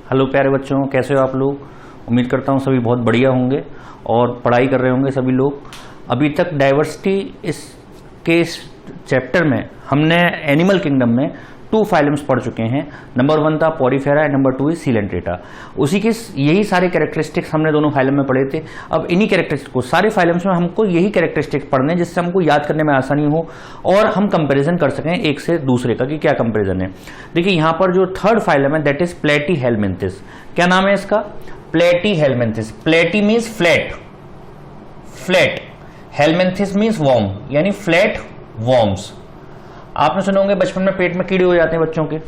Hello प्यारे बच्चों, कैसे हो आप लोग। उम्मीद करता हूँ सभी बहुत बढ़िया होंगे और पढ़ाई कर रहे होंगे सभी लोग। अभी तक डाइवर्सिटी के चैप्टर में हमने एनिमल किंगडम में 2 फाइलम्स पढ़ चुके हैं। नंबर 1 था Porifera and number 2 is Coelenterata. उसी के यही सारे कैरेक्टरिस्टिक्स हमने दोनों फाइलम में पढ़े थे। अब इन्हीं कैरेक्टरिस्टिक्स को सारे फाइलम्स में हमको यही कैरेक्टरिस्टिक्स पढ़ने जिससे हमको याद करने में आसानी हो और हम कंपैरिजन कर सकें एक से दूसरे का कि क्या कंपैरिजन है। देखिए यहाँ पर जो 3rd फाइलम है दैट इज प्लेटीहेलमिन्थिस। क्या नाम है इसका? Platyhelminthes. Platy means flat, flat. Helminthes means worm, यानी फ्लैट वॉर्म्स। आपने सुने होंगे बचपन में पेट में कीड़े हो जाते हैं बच्चों के,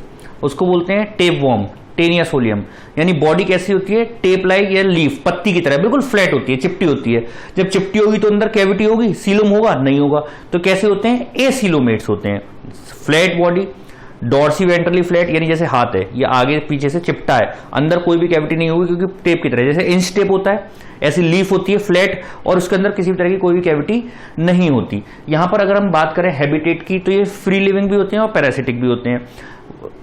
उसको बोलते हैं टेप वॉर्म, टेनिया सोलियम। यानी बॉडी कैसी होती है? टेप लाइक या लीफ, पत्ती की तरह बिल्कुल फ्लैट होती है, चिपटी होती है। जब चिपटी होगी तो अंदर कैविटी होगी, सीलोम होगा? नहीं होगा। तो कैसे होते हैं? एसीलोमेट्स होते हैं। Flat body, dorsiventrally flat, यानी जैसे हाथ है ये आगे पीछे से चिपटा है, अंदर कोई भी कैविटी नहीं होगी क्योंकि टेप की तरह, जैसे इंच टेप होता है ऐसी लीफ होती है फ्लैट और उसके अंदर किसी भी तरह की कोई भी कैविटी नहीं होती। यहां पर अगर हम बात करें हैबिटेट की तो ये फ्री लिविंग भी होते हैं और पैरासिटिक भी होते हैं।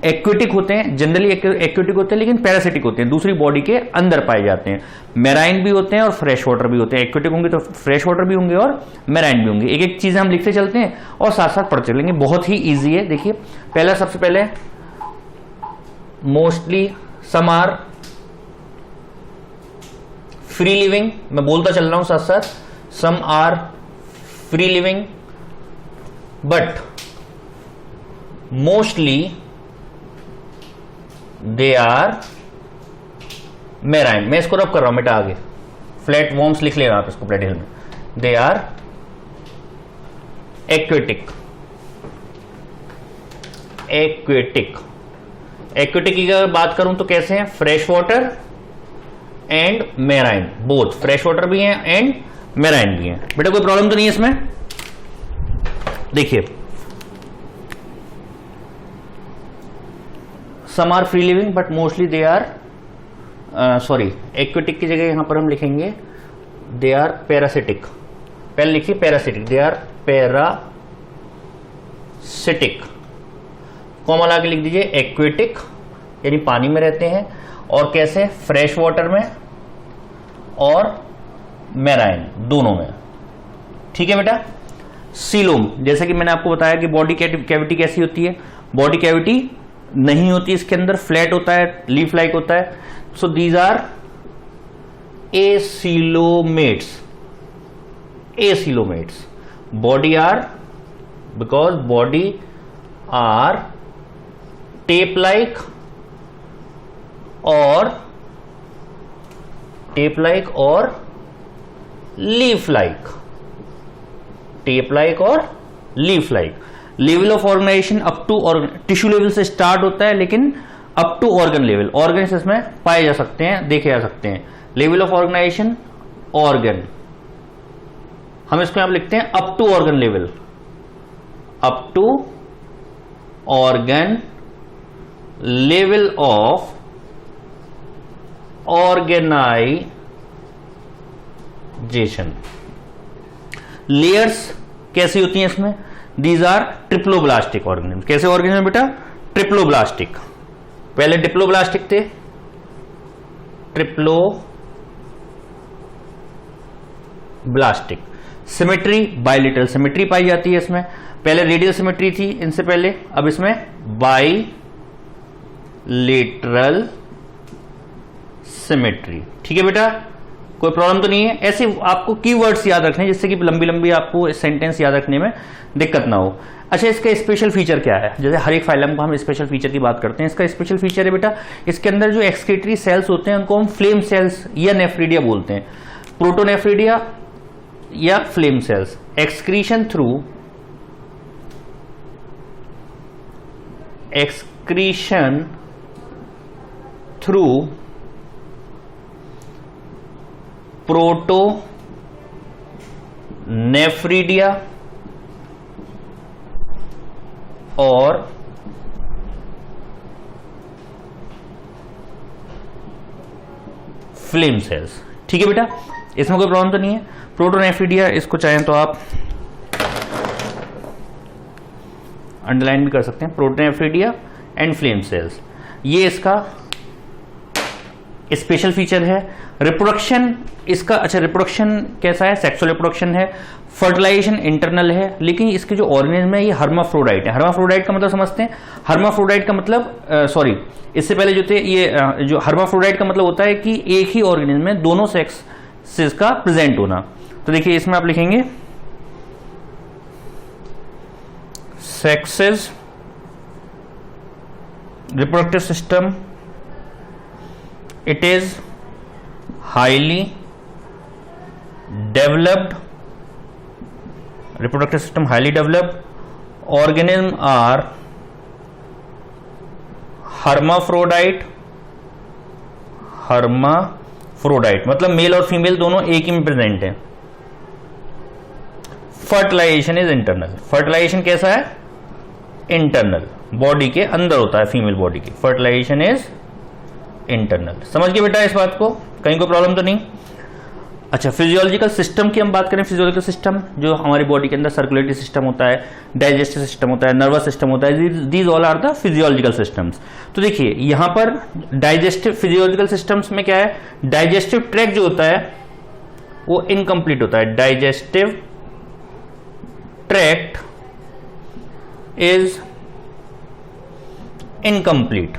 एक्वेटिक होते हैं, जनरली एक्वेटिक होते हैं लेकिन पैरासिटिक होते हैं, दूसरी बॉडी के अंदर पाए जाते हैं। मैराइन भी होते हैं और फ्रेश वाटर भी होते हैं। एक्वेटिक होंगे तो फ्रेश वाटर भी होंगे और मैराइन भी होंगे। एक एक चीजें हम लिखते चलते हैं और साथ साथ पढ़ते चलेंगे, बहुत ही ईजी है। देखिए पहला, सबसे पहले mostly some are free living, मैं बोलता चल रहा हूं साथ साथ, some are free living but mostly they are marine. मैं इसको रब कर रहा हूं बेटा, आगे फ्लैट वॉर्म्स लिख लेना आप इसको प्लेटिहेल में। They are aquatic. Aquatic, aquatic की अगर बात करूं तो कैसे हैं? Fresh water and marine, both fresh water भी हैं एंड मैराइन भी हैं। बेटा कोई प्रॉब्लम तो नहीं है इसमें? देखिए some are free living but mostly they are, sorry aquatic की जगह यहां पर हम लिखेंगे दे आर पैरासिटिक। पहले लिखिए parasitic, they are parasitic. Comma लगा के लिख दीजिए एक्वेटिक, यानी पानी में रहते हैं। और कैसे? फ्रेश वाटर में और मैराइन दोनों में। ठीक है बेटा। सीलोम, जैसे कि मैंने आपको बताया कि बॉडी कैविटी कैसी होती है? बॉडी कैविटी नहीं होती इसके अंदर, फ्लैट होता है, लीफ लाइक होता है। So these are acoelomates. Acoelomates body are, because body are tape like और लीफ लाइक। टेप लाइक और leaf like. Level of organisation up to tissue level से स्टार्ट होता है लेकिन up to organ level, organs इसमें पाए जा सकते हैं, देखे जा सकते हैं। लेवल ऑफ ऑर्गेनाइजेशन ऑर्गन, हम इसको यहां लिखते हैं up to organ level. Up to organ level of organisation. Layers कैसी होती हैं इसमें? These are triploblastic organism. कैसे ऑर्गेनिज्म बेटा? ट्रिप्लोब्लास्टिक। पहले डिप्लोब्लास्टिक थे, ट्रिप्लोब्लास्टिक। सिमेट्री, बाइलेटरल सिमेट्री पाई जाती है इसमें। पहले रेडियल सिमेट्री थी इनसे पहले, अब इसमें बाइलेटरल सिमेट्री। ठीक है बेटा, कोई प्रॉब्लम तो नहीं है। ऐसे आपको कीवर्ड्स याद रखने जिससे कि लंबी लंबी आपको सेंटेंस याद रखने में दिक्कत ना हो। अच्छा, इसका स्पेशल फीचर क्या है? जैसे हर एक फाइलम को हम स्पेशल फीचर की बात करते हैं, इसका स्पेशल फीचर है बेटा इसके अंदर जो एक्सक्रीटरी सेल्स होते हैं उनको हम फ्लेम सेल्स या नेफ्रिडिया बोलते हैं। प्रोटोनेफ्रिडिया या flame cells. Excretion through protonephridia और फ्लेम सेल्स। ठीक है बेटा, इसमें कोई प्रॉब्लम तो नहीं है। प्रोटोनेफ्रिडिया, इसको चाहें तो आप अंडरलाइन भी कर सकते हैं, प्रोटोनेफ्रिडिया एंड फ्लेम सेल्स। ये इसका स्पेशल फीचर है। रिप्रोडक्शन इसका, अच्छा रिप्रोडक्शन कैसा है, सेक्सुअल रिप्रोडक्शन है। फर्टिलाइजेशन इंटरनल है, लेकिन इसके जो ऑर्गेनिज्म है ये हर्माफ्रोडाइट है। हर्माफ्रोडाइट का मतलब समझते हैं, हर्माफ्रोडाइट का मतलब इससे पहले जो थे ये जो हर्माफ्रोडाइट का मतलब होता है कि एक ही ऑर्गेनिज्म में दोनों सेक्सेस का प्रेजेंट होना। तो देखिए इसमें आप लिखेंगे sexes reproductive system, it is highly developed, reproductive system highly developed, organisms are hermaphrodite मतलब मेल और फीमेल दोनों एक ही में प्रेजेंट है। फर्टिलाइजेशन इज इंटरनल, फर्टिलाइजेशन कैसा है, इंटरनल, बॉडी के अंदर होता है फीमेल बॉडी की। Fertilisation is internal. समझ गए बेटा इस बात को, कहीं कोई प्रॉब्लम तो नहीं। अच्छा फिजियोलॉजिकल सिस्टम की हम बात करें, फिजियोलॉजिकल सिस्टम जो हमारी बॉडी के अंदर सर्कुलेटरी सिस्टम होता है, डाइजेस्टिव सिस्टम होता है, नर्वस सिस्टम होता है, these all are the physiological systems. तो देखिए यहां पर डाइजेस्टिव फिजियोलॉजिकल सिस्टम्स में क्या है, डाइजेस्टिव ट्रैक्ट जो होता है वो इनकम्प्लीट होता है। Digestive tract is incomplete,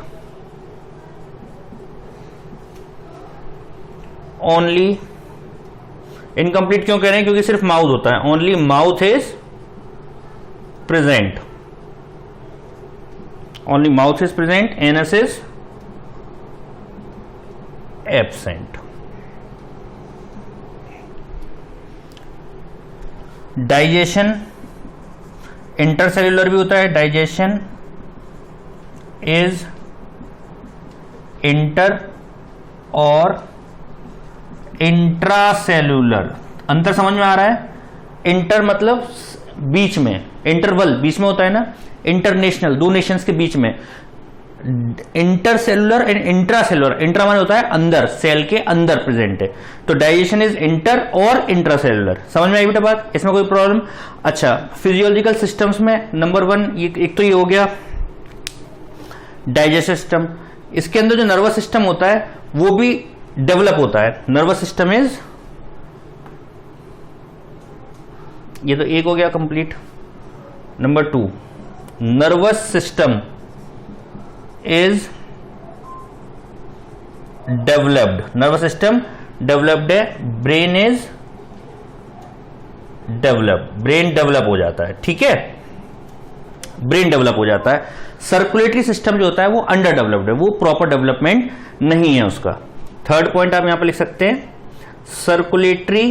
only incomplete क्यों कह रहे हैं, क्योंकि सिर्फ माउथ होता है, only mouth is present, only mouth is present, anus is absent. Digestion intercellular भी होता है, डाइजेशन इज इंटर और इंट्रासेल्यूलर। अंतर समझ में आ रहा है, इंटर मतलब बीच में, इंटरवल बीच में होता है ना, इंटरनेशनल दो नेशंस के बीच में। इंटरसेल्यूलर एंड इंट्रासेल्यूलर, इंट्रा माने होता है अंदर, सेल के अंदर प्रेजेंट है। तो डाइजेशन इज इंटर और इंट्रासेल्यूलर। समझ में आई बेटा बात, इसमें कोई प्रॉब्लम। अच्छा फिजियोलॉजिकल सिस्टम्स में नंबर 1 एक तो ये हो गया डाइजेस्टिव सिस्टम। इसके अंदर जो नर्वस सिस्टम होता है वो भी डेवलप होता है। नर्वस सिस्टम इज, ये तो एक हो गया complete. Number 2 nervous system is developed, nervous system developed है। Brain is developed, brain develop हो जाता है, ठीक है, ब्रेन डेवलप हो जाता है। सर्कुलेटरी सिस्टम जो होता है वो अंडर डेवलप्ड है, वो प्रॉपर डेवलपमेंट नहीं है उसका। थर्ड पॉइंट आप यहां पर लिख सकते हैं, सर्कुलेटरी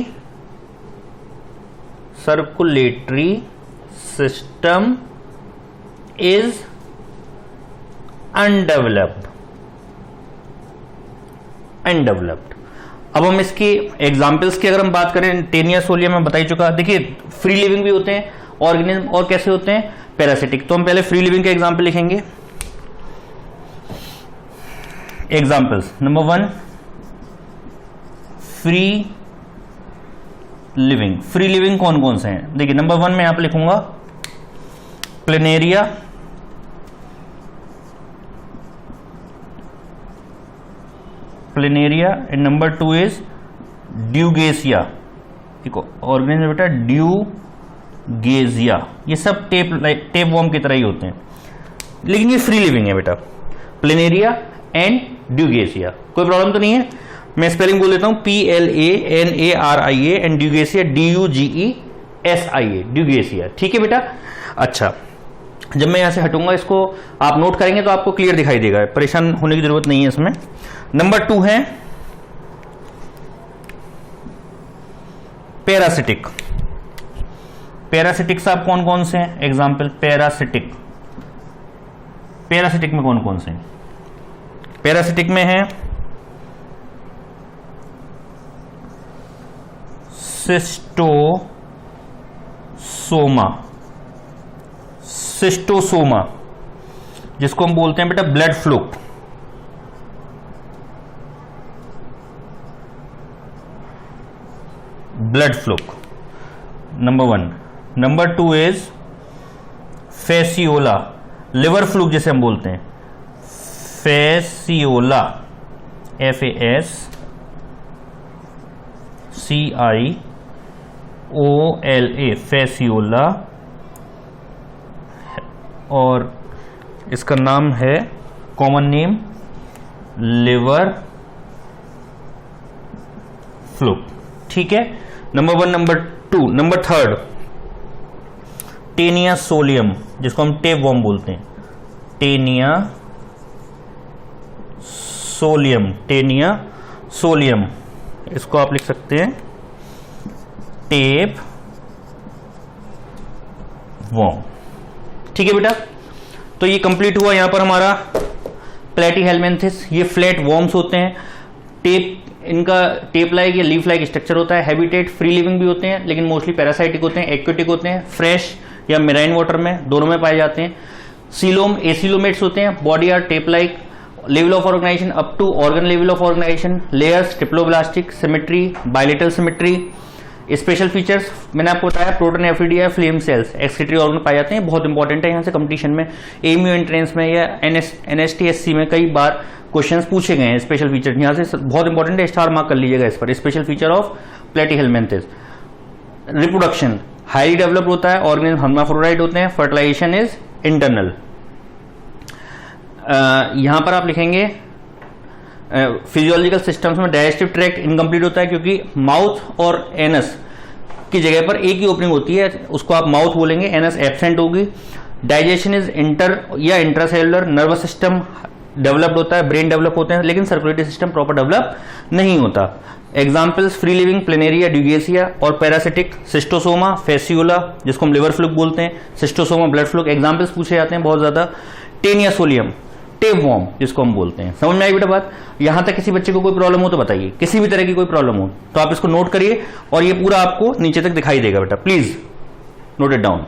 सिस्टम इज अनडेवलप्ड। अब हम इसकी एग्जाम्पल्स की अगर हम बात करें, टेनिया सोलिया में बता ही चुका। देखिए फ्री लिविंग भी होते हैं ऑर्गेनिज्म, और कैसे होते हैं, पैरासिटिक। तो हम पहले फ्री लिविंग के एग्जाम्पल लिखेंगे। Examples number 1 free living. Free living कौन कौन से हैं, देखिए नंबर 1 में यहां पर लिखूंगा planaria, and number 2 is Dugesia. देखो ऑर्गेनिज्म बेटा ड्यूगेसिया, ये सब टेप वॉर्म की तरह ही होते हैं, लेकिन ये फ्री लिविंग है बेटा, प्लेनेरिया एंड ड्यूगेसिया। कोई प्रॉब्लम तो नहीं है। मैं स्पेलिंग बोल देता हूं, PLANARIA and Dugesia DUGESIA, Dugesia, ठीक है बेटा। अच्छा जब मैं यहां से हटूंगा, इसको आप नोट करेंगे तो आपको क्लियर दिखाई देगा, परेशान होने की जरूरत नहीं है इसमें। नंबर 2 है पैरासिटिक। पैरासिटिक साहब कौन कौन से हैं, एग्जाम्पल पैरासिटिक में कौन कौन से हैं, पैरासिटिक में है सिस्टोसोमा, जिसको हम बोलते हैं बेटा blood fluke. Number 1। Number 2 is Fasciola, liver fluke जिसे हम बोलते हैं, फेसियोला, FASCIOLA, फैसियोला, और इसका नाम है कॉमन नेम लिवर फ्लूक। ठीक है, number 1। Number 2, number 3 Taenia solium, जिसको हम टेप वॉर्म बोलते हैं। टेनिया सोलियम, इसको आप लिख सकते हैं टेप वॉर्म। ठीक है बेटा, तो ये कंप्लीट हुआ यहां पर हमारा प्लेटीहेलमिन्थिस। ये फ्लैट वॉर्म्स होते हैं। इनका टेप लाइक या लीफ लाइक स्ट्रक्चर होता है। हैबिटेट फ्री लिविंग भी होते हैं, लेकिन मोस्टली पैरासाइटिक होते हैं, एक्वेटिक होते हैं, फ्रेश या मेराइन वाटर में, दोनों में पाए जाते हैं। सीलोम एसिलोमेट्स होते हैं। Body are tape like. Level of organisation up to organ level of organisation. Layers triploblastic, symmetry, bilateral symmetry. Special features मैंने आपको बताया, protonephridia, flame cells, excretory organ पाए जाते हैं। बहुत इंपॉर्टेंट है, यहाँ से कंपटीशन में, एमयू एंट्रेंस में या NSTSC में कई बार क्वेश्चंस पूछे गए हैं। स्पेशल फीचर यहाँ से बहुत इंपॉर्टेंट है, स्टार मार्क कर लीजिएगा इस पर। Special feature of Platyhelminthes. Reproduction highly developed होता है, ऑर्गेनिज्म हर्माफ्रोडाइट होते हैं। Fertilisation is internal. यहां पर आप लिखेंगे फिजियोलॉजिकल सिस्टम्स में डाइजेस्टिव ट्रैक्ट इनकम्प्लीट होता है, क्योंकि माउथ और एनस की जगह पर एक ही ओपनिंग होती है, उसको आप माउथ बोलेंगे, एनस एब्सेंट होगी। डाइजेशन इज इंटर या इंट्रासेलुलर। नर्वस सिस्टम डेवलप्ड होता है, ब्रेन डेवलप होते हैं, लेकिन सर्कुलेटरी सिस्टम प्रॉपर डेवलप नहीं होता। Examples free living planaria, Dugesia, और पैरासिटिक सिस्टोसोमा, फैसियोला, जिसको हम लिवर फ्लूक बोलते हैं, सिस्टोसोमा, ब्लड फ्लूक। एग्जाम्पल्स पूछे जाते हैं बहुत ज्यादा। टेनिया सोलियम, टेप वॉर्म जिसको हम बोलते हैं। समझ में आई बेटा बात? यहां तक किसी बच्चे को कोई प्रॉब्लम हो तो बताइए, किसी भी तरह की कोई प्रॉब्लम हो तो आप इसको नोट करिए, और ये पूरा आपको नीचे तक दिखाई देगा बेटा, प्लीज नोट इट डाउन।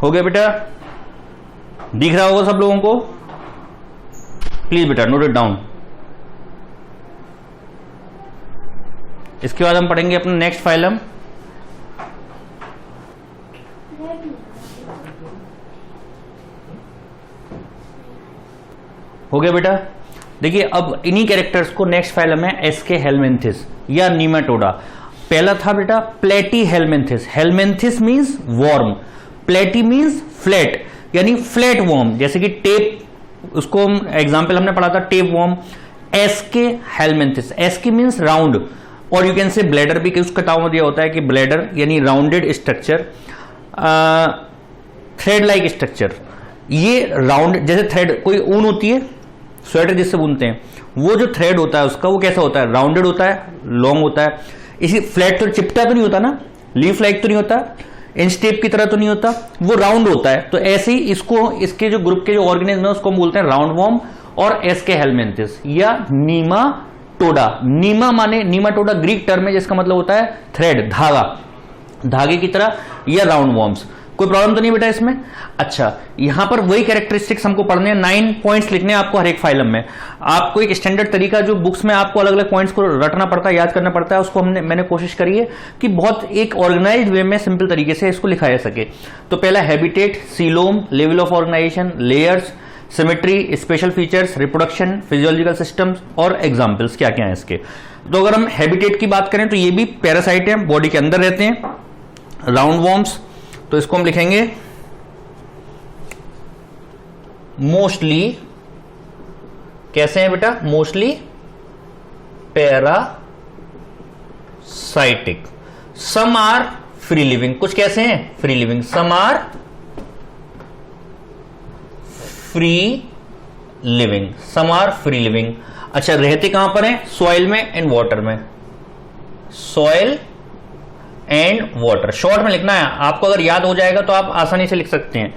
हो गया बेटा? दिख रहा होगा सब लोगों को? प्लीज बेटा नोट इट डाउन। इसके बाद हम पढ़ेंगे अपना नेक्स्ट फाइलम। हो गया बेटा? देखिए अब इन्हीं कैरेक्टर्स को नेक्स्ट फाइलम है एस्के हेलमिन्थिस या नीमाटोडा। पहला था बेटा प्लेटी हेलमिन्थिस। हेलमिन्थिस मींस वॉर्म, प्लेटी मींस फ्लैट, यानी फ्लैट वॉर्म, जैसे कि टेप, उसको एग्जाम्पल हमने पढ़ा था टेप वॉर्म। एस्के हेलमिन्थिस, एस्के मींस राउंड, और यू कैन से ब्लैडर भी, उसका टर्म दिया होता है कि ब्लैडर यानी rounded structure, thread like structure. ये राउंड, जैसे थ्रेड, कोई ऊन होती है, स्वेटर जिससे बुनते हैं, वो जो थ्रेड होता है उसका वो कैसा होता है? राउंडेड होता है, लॉन्ग होता है। इसी फ्लैट तो चिपटा तो नहीं होता ना, लीफ लाइक तो नहीं होता, इंच टेप की तरह तो नहीं होता, वो राउंड होता है। तो ऐसे ही इसको, इसके जो ग्रुप के जो ऑर्गेनिज्म है उसको हम बोलते हैं राउंड वॉर्म और एस्के हेलमिन्थिस या नीमाटोडा। नीमा माने, नीमाटोडा ग्रीक टर्म है जिसका मतलब होता है थ्रेड, धागा, धागे की तरह, या राउंड वॉर्म्स। कोई प्रॉब्लम तो नहीं बेटा इसमें? अच्छा, यहां पर वही कैरेक्टरिस्टिक्स हमको पढ़ने हैं, 9 पॉइंट्स लिखने हैं आपको हर एक फाइलम में। आपको एक स्टैंडर्ड तरीका, जो बुक्स में आपको अलग अलग पॉइंट्स को रटना पड़ता है, याद करना पड़ता है, उसको मैंने कोशिश करी है कि बहुत एक ऑर्गेनाइज्ड वे में सिंपल तरीके से इसको लिखा जा सके। तो पहला habitat, coelom, level of organisation, layers, symmetry, special features, reproduction, physiological systems, और एग्जाम्पल्स क्या क्या है इसके। तो अगर हम हैबिटेट की बात करें तो ये भी पैरासाइट है, बॉडी के अंदर रहते हैं, राउंड वॉर्म्स। तो इसको हम लिखेंगे मोस्टली, कैसे हैं बेटा? Mostly parasitic. Some are free living, कुछ कैसे हैं? Free living. Some are free living, some are free living. अच्छा, रहते कहां पर हैं? सॉइल में एंड वाटर में, सॉइल एंड वाटर। शॉर्ट में लिखना है आपको, अगर याद हो जाएगा तो आप आसानी से लिख सकते हैं।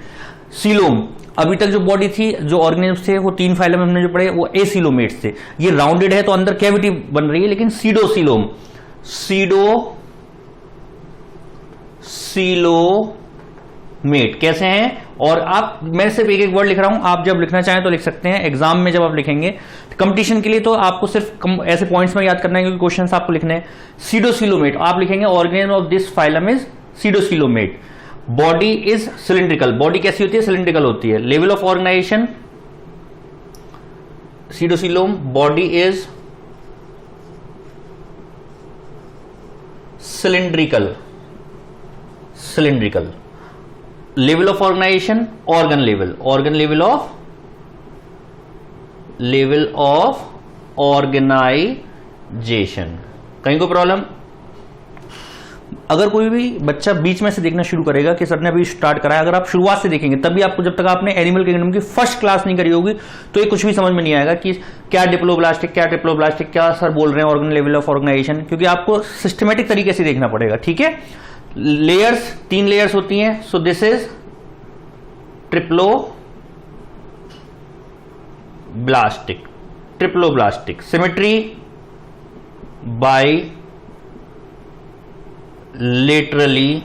सीलोम, अभी तक जो बॉडी थी, जो ऑर्गेनिज्म थे, वो 3 फाइलम हमने जो पढ़े वो एसिलोमेट्स थे। ये राउंडेड है तो अंदर कैविटी बन रही है, लेकिन सीडोसीलोम, सीलोमेट कैसे हैं? और आप, मैं सिर्फ एक एक वर्ड लिख रहा हूं, आप जब लिखना चाहें तो लिख सकते हैं। एग्जाम में जब आप लिखेंगे कंपटीशन के लिए तो आपको सिर्फ ऐसे पॉइंट्स में याद करना है, क्योंकि क्वेश्चंस आपको लिखने हैं। सीडोसीलोमेट आप लिखेंगे organism of this phylum is pseudocoelomate. Body is cylindrical, body कैसी होती है? सिलिंड्रिकल होती है। Level of organisation pseudocoelom, body is cylindrical, cylindrical. Level of organisation organ level, organ level of organisation. कहीं को प्रॉब्लम? अगर कोई भी बच्चा बीच में से देखना शुरू करेगा कि सर ने अभी स्टार्ट करा है, अगर आप शुरुआत से देखेंगे तभी आपको, जब तक आपने एनिमल किंगडम की फर्स्ट क्लास नहीं करी होगी तो ये कुछ भी समझ में नहीं आएगा कि क्या डिप्लोब्लास्टिक, क्या ट्रिप्लोब्लास्टिक, क्या सर बोल रहे हैं ऑर्गन लेवल ऑफ ऑर्गेनाइजेशन, क्योंकि आपको सिस्टमेटिक तरीके से देखना पड़ेगा। ठीक है, लेयर्स, 3 लेयर्स होती हैं। So this is triploblastic, triploblastic. Symmetry by laterally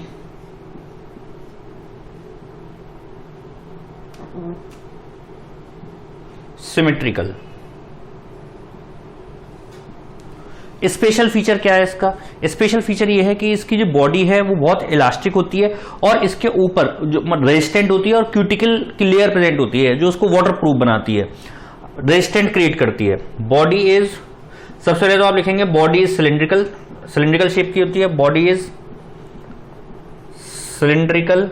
symmetrical। Special feature क्या है इसका? स्पेशल फीचर ये है कि इसकी जो बॉडी है वो बहुत इलास्टिक होती है और इसके ऊपर जो रेजिस्टेंट होती है और क्यूटिकल की लेयर प्रेजेंट होती है जो उसको वाटर प्रूफ बनाती है, रेजिस्टेंट क्रिएट करती है। बॉडी इज, सबसे पहले तो आप लिखेंगे body is cylindrical, cylindrical shape की होती है। बॉडी इज सिलिंड्रिकल,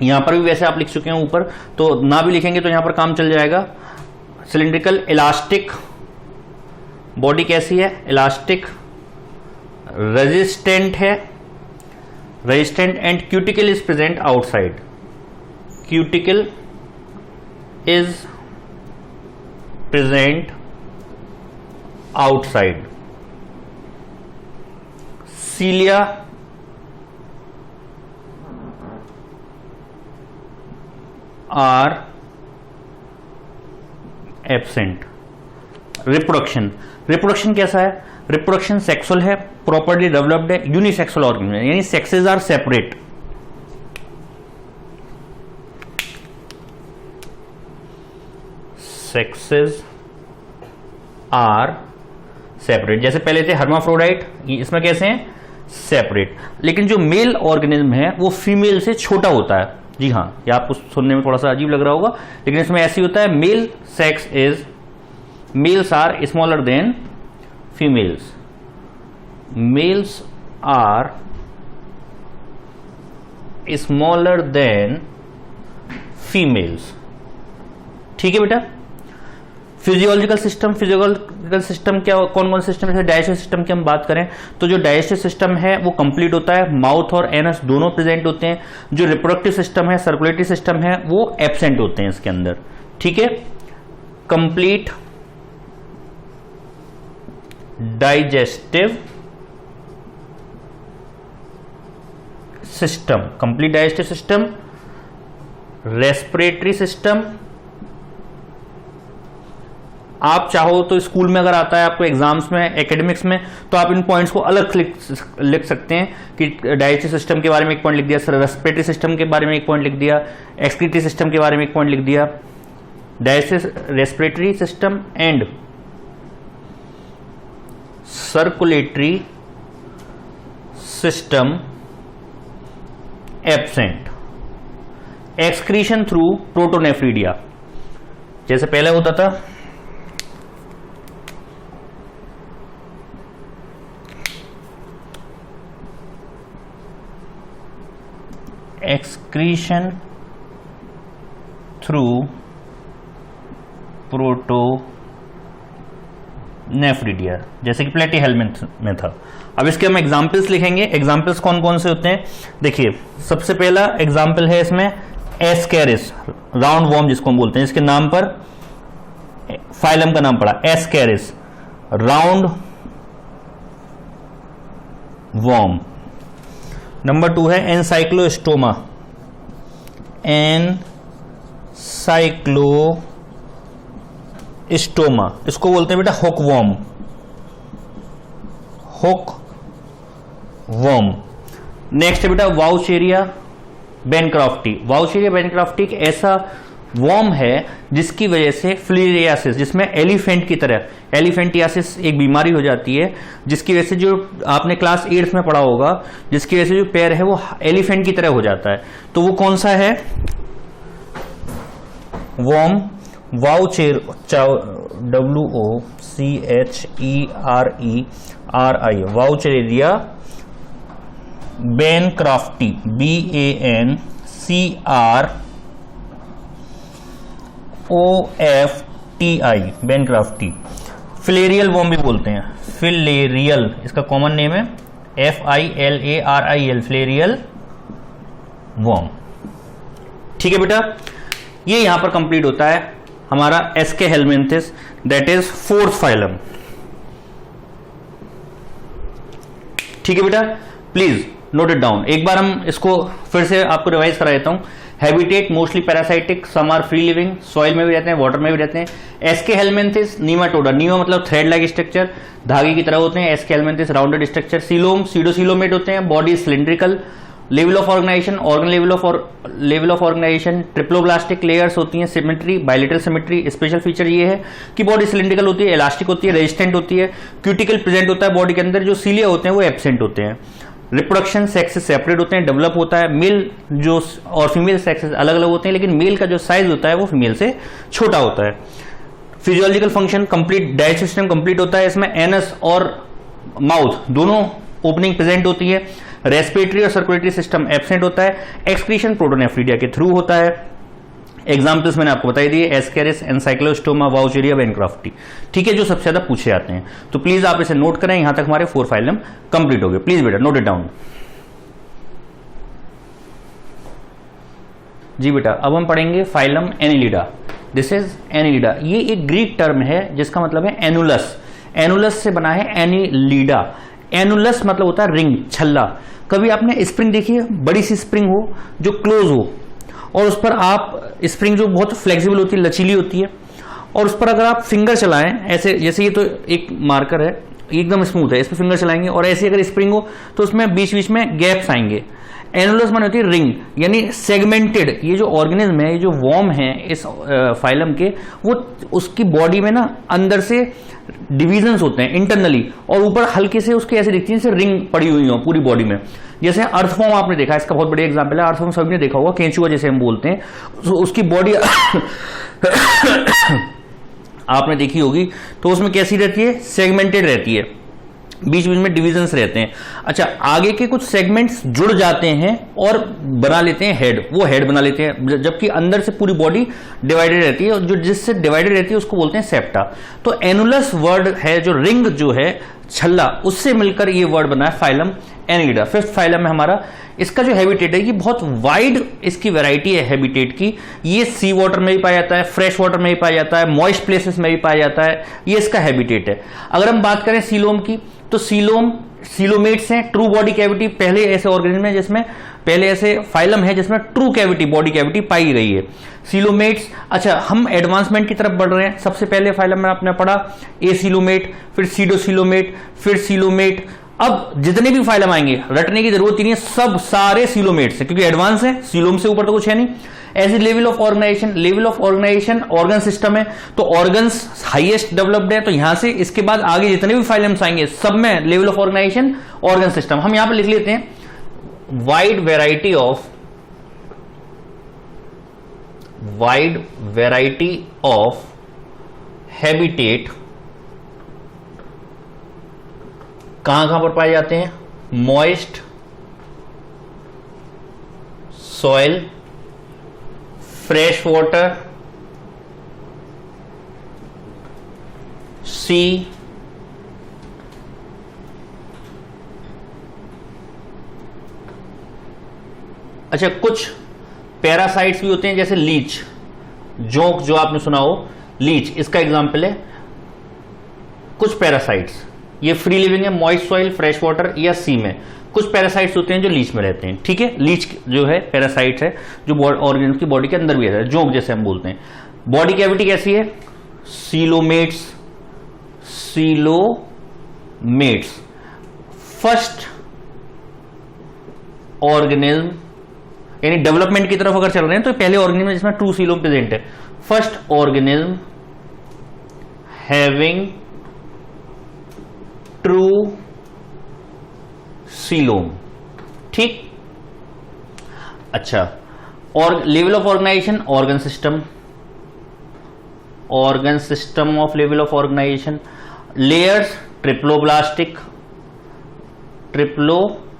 यहां पर भी वैसे आप लिख चुके हैं ऊपर, तो ना भी लिखेंगे तो यहां पर काम चल जाएगा। सिलिंड्रिकल, इलास्टिक, बॉडी कैसी है? इलास्टिक, रेजिस्टेंट है, resistant and cuticle is present outside, cuticle is present outside. Cilia are absent. Reproduction, reproduction कैसा है? रिप्रोडक्शन सेक्सुअल है, प्रॉपर्ली डेवलप्ड है, यूनिसेक्सुअल ऑर्गेनिज्म, यानी sexes are separate. Sexes are separate. जैसे पहले थे हर्माफ्रोडाइट, इसमें कैसे हैं? सेपरेट। लेकिन जो मेल ऑर्गेनिज्म है वो फीमेल से छोटा होता है। जी हाँ, ये आपको सुनने में थोड़ा सा अजीब लग रहा होगा, लेकिन इसमें ऐसे होता है, male sex is, males are smaller than females, males are smaller than females. ठीक है बेटा। फिजियोलॉजिकल सिस्टम, फिजियोलॉजिकल सिस्टम क्या, कौन कौन सिस्टम है? डाइजेस्टिव सिस्टम की हम बात करें तो जो डाइजेस्टिव सिस्टम है वो कंप्लीट होता है, माउथ और एनस दोनों प्रेजेंट होते हैं। जो रिप्रोडक्टिव सिस्टम है, सर्कुलेटरी सिस्टम है, वो एब्सेंट होते हैं इसके अंदर। ठीक है, complete digestive system, complete digestive system, respiratory system. आप चाहो तो स्कूल में अगर आता है आपको एग्जाम्स में, एकेडमिक्स में, तो आप इन पॉइंट्स को अलग लिख सकते हैं कि डाइजेस्टिव सिस्टम के बारे में एक पॉइंट लिख दिया, रेस्पिरेटरी सिस्टम के बारे में एक पॉइंट लिख दिया, एक्सक्रीटरी सिस्टम के बारे में एक पॉइंट लिख दिया। Digestive, respiratory system and circulatory system absent. Excretion through protonephridia, जैसे पहले होता था एक्सक्रीशन थ्रू प्रोटोनेफ्रीडिया, जैसे कि प्लेटीहेल्मिन्थ में था। अब इसके हम एग्जाम्पल्स लिखेंगे। एग्जाम्पल्स कौन कौन से होते हैं? देखिए, सबसे पहला एग्जाम्पल है इसमें एस्कैरिस, राउंड वॉर्म जिसको हम बोलते हैं, इसके नाम पर फाइलम का नाम पड़ा एस्कैरिस, राउंड वॉर्म। नंबर 2 है एनसाइक्लोस्टोमा, एनसाइक्लोस्टोमा, इसको बोलते हैं बेटा hook warm, hook warm. Next है बेटा वाउचेरिया बैनक्राफ्टी। वाउचेरिया बैनक्राफ्टी एक ऐसा वॉर्म है जिसकी वजह से फिलेरियासिस, जिसमें एलिफेंट की तरह एलिफेंटियासिस एक बीमारी हो जाती है, जिसकी वजह से जो आपने क्लास 8 में पढ़ा होगा, जिसकी वजह से जो पैर है वो एलिफेंट की तरह हो जाता है। तो वो कौन सा है? वॉर्म वाउचेर, WOCHERERI, Wuchereria bancrofti, BANCROFTI, bancrofti. Filarial worm भी बोलते हैं, फिलेरियल इसका कॉमन नेम है, FILARIL, फिलेरियल वॉर्म। ठीक है बेटा, ये यहां पर कंप्लीट होता है हमारा Aschelminthes, that is 4th phylum. ठीक है बेटा, प्लीज नोट इट डाउन। एक बार हम इसको फिर से आपको रिवाइज करा देता हूं। Habitat mostly parasitic, some are free living, soil में भी रहते हैं, वाटर में भी रहते हैं। एस्के हेलमिंथिस नीमाटोडा, नीमा मतलब थ्रेड लाइक स्ट्रक्चर, धागे की तरह होते हैं। Aschelminthes rounded structure. Coelom pseudocoelomate होते हैं, body cylindrical. Level of organisation, organ level of organisation, triploblastic layers होती हैं, symmetry, bilateral symmetry. Special feature ये है कि बॉडी सिलिंड्रिकल होती है, इलास्टिक होती है, रेजिस्टेंट होती है। क्यूटिकल प्रेजेंट होता है बॉडी के अंदर, जो सीलिया होते हैं वो एब्सेंट होते हैं। रिप्रोडक्शन सेक्स से सेपरेट होते हैं, डेवलप होता है। मेल जो और फीमेल सेक्सेस अलग अलग होते हैं, लेकिन मेल का जो साइज होता है वो फीमेल से छोटा होता है। Physiological function complete, digestive system complete होता है। इसमें एनस और माउथ दोनों ओपनिंग प्रेजेंट होती है। रेस्पिरेटरी और सर्कुलेटरी सिस्टम एब्सेंट होता है। एक्सक्रीशन प्रोटोनेफ्रिडिया के थ्रू होता है। एग्जाम्पल्स मैंने आपको बताई दिए, एस्केरिस, एनसाइक्लोस्टोमा, वाउचेरिया, बैनक्राफ्टी। ठीक है, जो सबसे ज्यादा पूछे जाते हैं। तो प्लीज आप इसे नोट करें। यहां तक हमारे 4 फाइलम कंप्लीट हो गए। प्लीज बेटा नोट इट डाउन। जी बेटा, अब हम पढ़ेंगे phylum Annelida. This is Annelida. ये एक ग्रीक टर्म है जिसका मतलब है एनुलस। एनुलस से बना है एनिलिडा। एनुलस मतलब होता है रिंग, छल्ला। कभी आपने स्प्रिंग देखी है, बड़ी सी स्प्रिंग हो जो क्लोज हो, और उस पर आप स्प्रिंग जो बहुत फ्लेक्सिबल होती है, लचीली होती है, और उस पर अगर आप फिंगर चलाएं ऐसे, जैसे ये तो एक मार्कर है, एकदम स्मूथ है, इस पर फिंगर चलाएंगे और ऐसे अगर स्प्रिंग हो तो उसमें बीच बीच में गैप्स आएंगे। एनुलस माने होती है रिंग, यानी सेगमेंटेड। ये जो ऑर्गेनिज्म है, ये जो वॉर्म है इस फाइलम के, वो उसकी बॉडी में ना अंदर से डिविजन्स होते हैं इंटरनली, और ऊपर हल्के से उसके ऐसे दिखती है जैसे रिंग पड़ी हुई हो पूरी बॉडी में। जैसे अर्थफॉर्म आपने देखा, इसका बहुत बढ़िया एग्जांपल है। अर्थफॉर्म सबने देखा होगा, केंचुआ जैसे हम बोलते हैं, तो उसकी बॉडी आपने देखी होगी। तो उसमें कैसी रहती है? सेगमेंटेड रहती है, बीच बीच में डिविजन्स रहते हैं। अच्छा, आगे के कुछ सेगमेंट्स जुड़ जाते हैं और बना लेते हैं हेड, वो हेड बना लेते हैं, जबकि अंदर से पूरी बॉडी डिवाइडेड रहती है, और जो जिससे डिवाइडेड रहती है उसको बोलते हैं सेप्टा। तो एनुलस वर्ड है जो रिंग जो है, छल्ला, उससे मिलकर ये वर्ड बना है फाइलम एनिलिडा। 5th फाइलम में हमारा इसका जो हैबिटेट है, ये बहुत वाइड इसकी वैरायटी है हैबिटेट की। ये सी वाटर में भी पाया जाता है, फ्रेश वाटर में भी पाया जाता है, मॉइस्ट प्लेसेस में भी पाया जाता है। ये इसका हैबिटेट है। अगर हम बात करें सीलोम की, तो सीलोमेट्स हैं, ट्रू बॉडी कैविटी। पहले ऐसे ऑर्गेनिज्म है जिसमें, पहले ऐसे फाइलम है जिसमें ट्रू कैविटी, बॉडी कैविटी पाई गई है, सीलोमेट्स। अच्छा, हम एडवांसमेंट की तरफ बढ़ रहे हैं। सबसे पहले फाइलम में आपने पढ़ा एसीलोमेट, फिर सीडोसीलोमेट, फिर सीलोमेट। अब जितने भी फाइलम आएंगे रटने की जरूरत ही नहीं है, सब सारे सीलोमेट्स है, क्योंकि एडवांस है, सीलोम से ऊपर तो कुछ है नहीं। ऐसे level of organisation organ system है, तो ऑर्गन्स हाईएस्ट डेवलप्ड है। तो यहां से इसके बाद आगे जितने भी फाइलम्स आएंगे सब में level of organisation organ system. हम यहां पर लिख लेते हैं वाइड वैरायटी ऑफ हैबिटेट। कहां कहां पर पाए जाते हैं? मॉइस्ट सॉइल, फ्रेश वाटर, सी, अच्छा, कुछ पैरासाइट्स भी होते हैं जैसे लीच, जोंक जो आपने सुना हो, लीच इसका एग्जाम्पल है। कुछ पैरासाइट्स ये फ्री लिविंग है, मॉइस्ट सॉइल, फ्रेश वाटर या सी में। कुछ पैरासाइट्स होते हैं जो लीच में रहते हैं। ठीक है, लीच जो है पैरासाइट है जो ऑर्गेनिज्म की बॉडी के अंदर भी रहता है, जोंक जैसे हम बोलते हैं। बॉडी कैविटी कैसी है? सीलोमेट्स। फर्स्ट ऑर्गेनिज्म यानी डेवलपमेंट की तरफ अगर चल रहे हैं तो पहले ऑर्गेनिज्म जिसमें ट्रू सीलोम प्रेजेंट है। First organism having true coelom, ठीक। अच्छा, और level of organisation organ system, organ system of level of organisation. Layers triploblastic, triploblastic.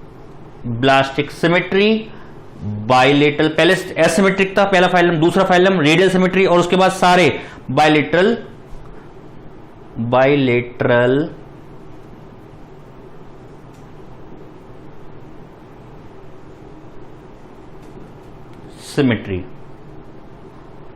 Symmetry bilateral, पहले एसिमेट्रिक था पहला फाइलम, दूसरा फाइलम रेडियल सिमेट्री, और उसके बाद सारे बाइलेटरल सिमेट्री,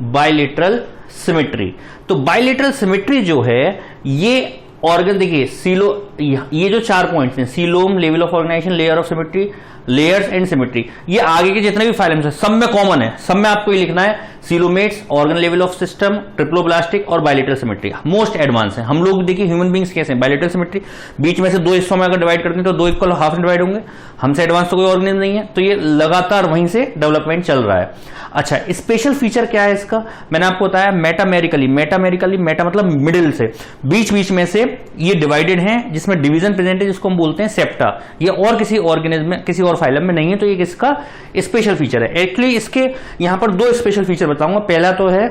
बाइलेटरल सिमेट्री। तो बाइलेटरल सिमेट्री जो है ये ऑर्गन, देखिए सीलो, ये जो 4 पॉइंट्स हैं, coelom, level of organisation, layer of symmetry, layers and symmetry, ये आगे के जितने भी फाइलम्स हैं सब में कॉमन है, सब में आपको ये लिखना है coelomates, organ level of system, triploblastic और बाइलेटरल सिमेट्री मोस्ट एडवांस है। हम लोग देखिए ह्यूमन बींग्स कैसे हैं, बाइलेटरल सिमेट्री, बीच में से 2 हिस्सों में अगर डिवाइड करते हैं तो 2 इक्वल हाफ डिवाइड होंगे, हमसे एडवांस तो कोई ऑर्गेनिज्म नहीं है, तो ये लगातार वहीं से डेवलपमेंट चल रहा है। अच्छा, स्पेशल फीचर क्या है इसका, मैंने आपको बताया मेटामेरिकली, मेटा मतलब मिडिल से, बीच बीच में से ये डिवाइडेड है, जिसमें डिवीजन प्रेजेंट है, जिसको हम बोलते हैं सेप्टा। ये और किसी ऑर्गेनिज्म में, किसी और फाइलम में नहीं है, तो ये इसका स्पेशल फीचर है। एक्चुअली इसके यहां पर 2 स्पेशल फीचर बताऊंगा। पहला तो है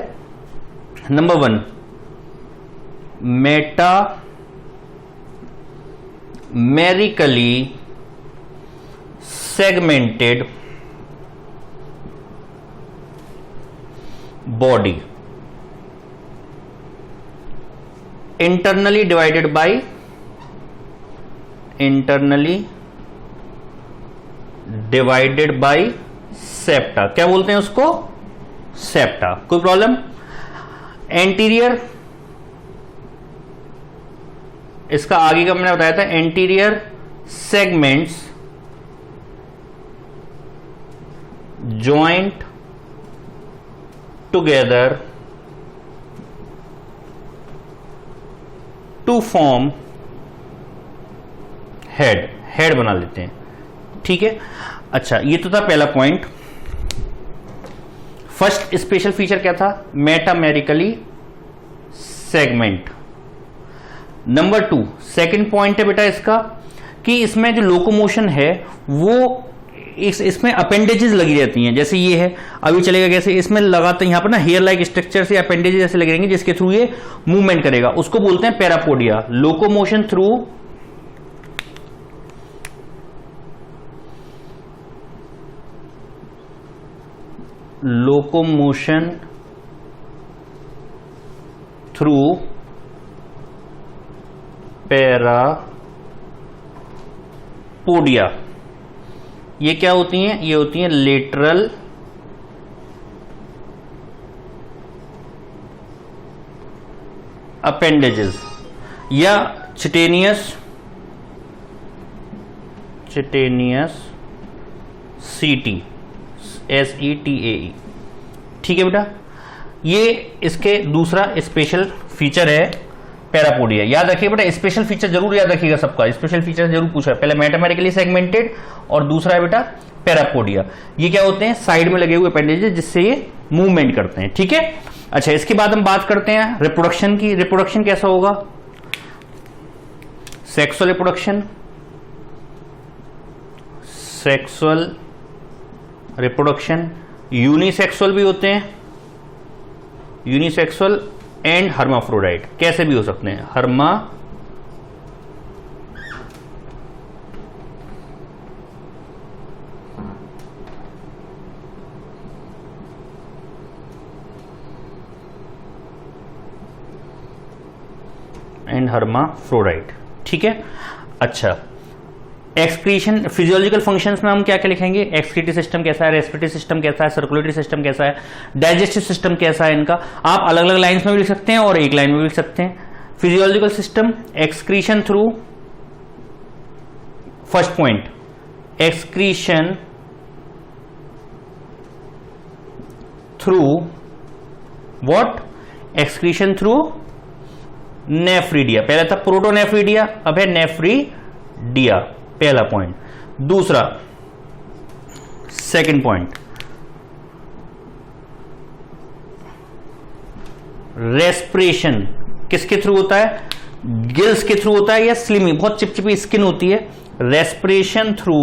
number 1 metamerically segmented body, internally divided by septa. क्या बोलते हैं उसको, सेप्टा। कोई प्रॉब्लम। एंटीरियर, इसका आगे का मैंने बताया था, anterior segments joint together to form head बना लेते हैं, ठीक है। अच्छा, ये तो था पहला पॉइंट। फर्स्ट स्पेशल फीचर क्या था, metamerically segment. Number 2 second point है बेटा इसका कि इसमें जो लोकोमोशन है वो इसमें अपेंडेजेस लगी रहती हैं, जैसे ये है, अभी चलेगा कैसे, इसमें लगाते हैं यहां पर ना हेयर लाइक स्ट्रक्चर से अपेंडेजेस ऐसे लगे रहेंगे जिसके थ्रू ये मूवमेंट करेगा, उसको बोलते हैं पैरापोडिया। Locomotion through parapodia. ये क्या होती हैं, ये होती हैं लेटरल अपेंडेजेस या चिटेनियस सीटी, SETAE, ठीक है बेटा। ये इसके दूसरा स्पेशल फीचर है पैरापोडिया। याद रखिए बेटा, स्पेशल फीचर जरूर याद रखिएगा सबका, स्पेशल फीचर जरूर पूछा है। पहले मेटामेरिकली सेगमेंटेड और दूसरा है बेटा पैरापोडिया। ये क्या होते हैं, साइड में लगे हुए अपेंडेजेस जिससे ये मूवमेंट करते हैं, ठीक है। अच्छा, इसके बाद हम बात करते हैं रिप्रोडक्शन की। रिप्रोडक्शन कैसा होगा, sexual reproduction, sexual reproduction, unisexual भी होते हैं, यूनिसेक्सुअल एंड हर्माफ्रोडाइट, कैसे भी हो सकते हैं, हर्माफ्रोडाइट, ठीक है। अच्छा, एक्सक्रीशन, फिजियोलॉजिकल फंक्शंस में हम क्या क्या लिखेंगे, एक्सक्रीटरी सिस्टम कैसा है, रेस्पिरेटरी सिस्टम कैसा है, सर्कुलेटरी सिस्टम कैसा है, डाइजेस्टिव सिस्टम कैसा है इनका। आप अलग अलग लाइंस में भी लिख सकते हैं और एक लाइन में भी लिख सकते हैं। Physiological system, excretion through, first point, excretion through what, excretion through nephridia. पहला था प्रोटोनेफ्रीडिया, अब है नेफ्रीडिया, पहला पॉइंट। दूसरा, सेकंड पॉइंट, रेस्पिरेशन किसके थ्रू होता है? गिल्स के थ्रू होता है या स्लिमी, बहुत चिपचिपी स्किन होती है। रेस्पिरेशन थ्रू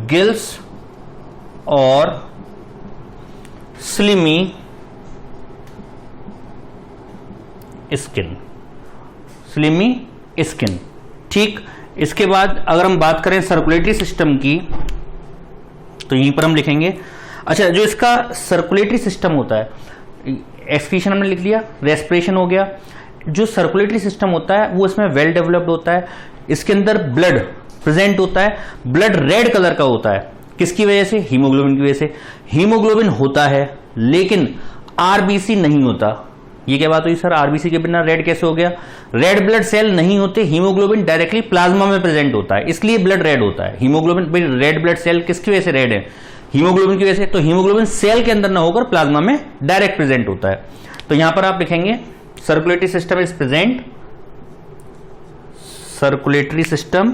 गिल्स और स्लिमी स्किन। ठीक, इसके बाद अगर हम बात करें सर्कुलेटरी सिस्टम की तो यहीं पर हम लिखेंगे। अच्छा, जो इसका सर्कुलेटरी सिस्टम होता है, एक्सक्रीशन हमने लिख लिया, रेस्पिरेशन हो गया। जो सर्कुलेटरी सिस्टम होता है वो इसमें वेल डेवलप्ड होता है। इसके अंदर ब्लड प्रेजेंट होता है। ब्लड रेड कलर का होता है, किसकी वजह से? हीमोग्लोबिन की वजह से। हीमोग्लोबिन होता है लेकिन आरबीसी नहीं होता। ये क्या बात हुई सर, आरबीसी के बिना रेड कैसे हो गया? रेड ब्लड सेल नहीं होते, हीमोग्लोबिन डायरेक्टली प्लाज्मा में प्रेजेंट होता है, इसलिए ब्लड रेड होता है। हीमोग्लोबिन, रेड ब्लड सेल किसकी वजह से रेड है? हीमोग्लोबिन की वजह से। तो हीमोग्लोबिन सेल के अंदर ना होकर प्लाज्मा में डायरेक्ट प्रेजेंट होता है। तो यहां पर आप लिखेंगे circulatory system is present, circulatory system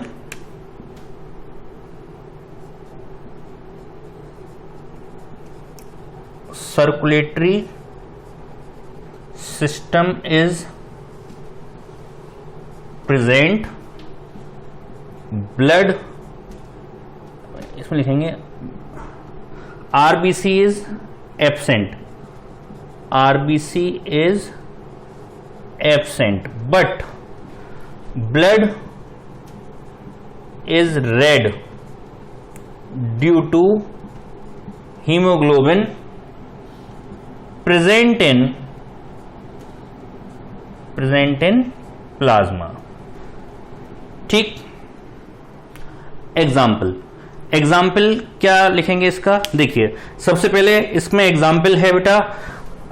is present, blood, इसमें लिखेंगे RBC is absent, but blood is red due to hemoglobin present in plasma. ठीक, एग्जाम्पल क्या लिखेंगे इसका? देखिए, सबसे पहले इसमें एग्जाम्पल है बेटा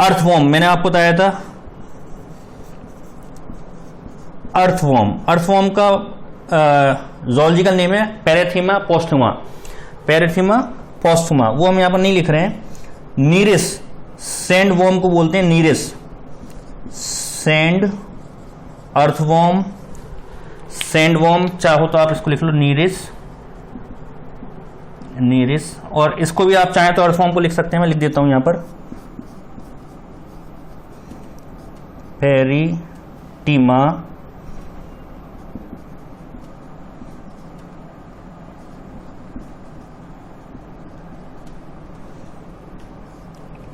अर्थवॉर्म। मैंने आपको बताया था अर्थवॉर्म का जूलॉजिकल नेम है पैरेथीमा पोस्टुमा। वो हम यहां पर नहीं लिख रहे हैं। नीरिस, सैंड वॉर्म को बोलते हैं नीरिस, सैंड अर्थवॉर्म, सैंडवॉर्म, चाहो तो आप इसको लिख लो नीरिस, और इसको भी आप चाहें तो अर्थवॉर्म को लिख सकते हैं। मैं लिख देता हूं यहां पर पेरिटीमा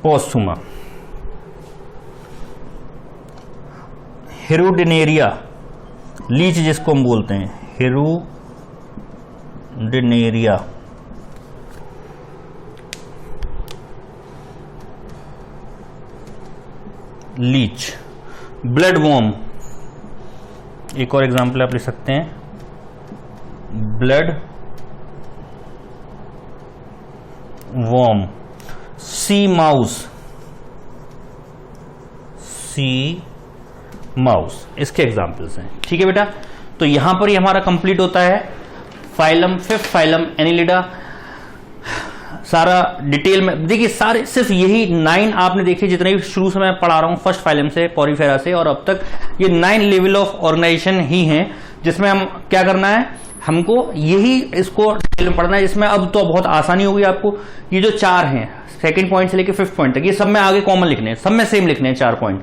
पोस्टुमा। हेरोडिनेरिया लीच जिसको हम बोलते हैं, हेरोडिनेरिया लीच। ब्लड वॉर्म, एक और एग्जांपल आप लिख सकते हैं, ब्लड वॉर्म। सी माउस, इसके एग्जांपल्स हैं। ठीक है बेटा, तो यहां पर ही हमारा कंप्लीट होता है फाइलम, फिफ्थ फाइलम एनिलिडा। सारा डिटेल में देखिए, सारे सिर्फ यही 9 आपने देखिए, जितने भी शुरू से मैं पढ़ा रहा हूं फर्स्ट फाइलम से पॉरीफेरा से और अब तक, ये 9 लेवल ऑफ ऑर्गेनाइजेशन ही हैं, जिसमें हम क्या करना है, हमको यही इसको डिटेल में पढ़ना है। जिसमें अब तो बहुत आसानी होगी आपको। ये जो 4 हैं, सेकंड पॉइंट से लेकर 5th पॉइंट तक, ये सब में आगे कॉमन लिखने हैं, सब में सेम लिखने हैं 4 पॉइंट।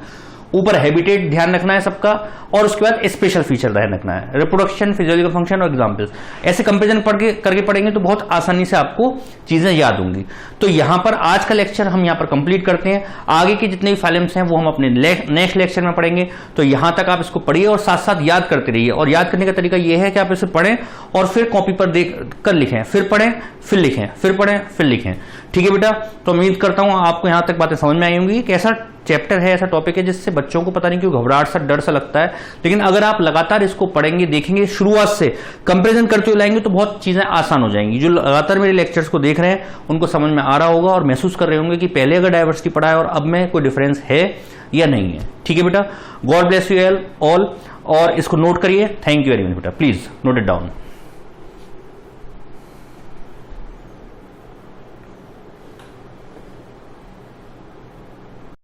ऊपर हैबिटेट ध्यान रखना है सबका, और उसके बाद स्पेशल फीचर ध्यान रखना है, रिप्रोडक्शन, फिजियोलॉजिकल फंक्शन और एग्जांपल्स। ऐसे कंपेरिजन करके पढ़ेंगे तो बहुत आसानी से आपको चीजें याद होंगी। तो यहां पर आज का लेक्चर हम यहां पर कंप्लीट करते हैं। आगे के जितने भी फाइलम्स हैं वो हम अपने नेक्स्ट लेक्चर में पढ़ेंगे। तो यहां तक आप इसको पढ़िए और साथ साथ याद करते रहिए। और याद करने का तरीका यह है कि आप इसे पढ़ें और फिर कॉपी पर देख कर लिखें, फिर पढ़ें, फिर लिखें, फिर पढ़ें, फिर लिखें। ठीक है बेटा, तो उम्मीद करता हूं आपको यहां तक बातें समझ में आई होंगी। कैसा चैप्टर है, ऐसा टॉपिक है जिससे बच्चों को पता नहीं क्यों घबराहट सा, डर सा लगता है, लेकिन अगर आप लगातार इसको पढ़ेंगे, देखेंगे, शुरुआत से कंपैरिजन करते हुए लाएंगे तो बहुत चीजें आसान हो जाएंगी। जो लगातार मेरे लेक्चर्स को देख रहे हैं उनको समझ में आ रहा होगा और महसूस कर रहे होंगे कि पहले अगर डायवर्सिटी पढ़ा है और अब में कोई डिफरेंस है या नहीं है। ठीक है बेटा, गॉड ब्लेस यू ऑल, और इसको नोट करिए। थैंक यू वेरी मच बेटा, प्लीज नोट इट डाउन।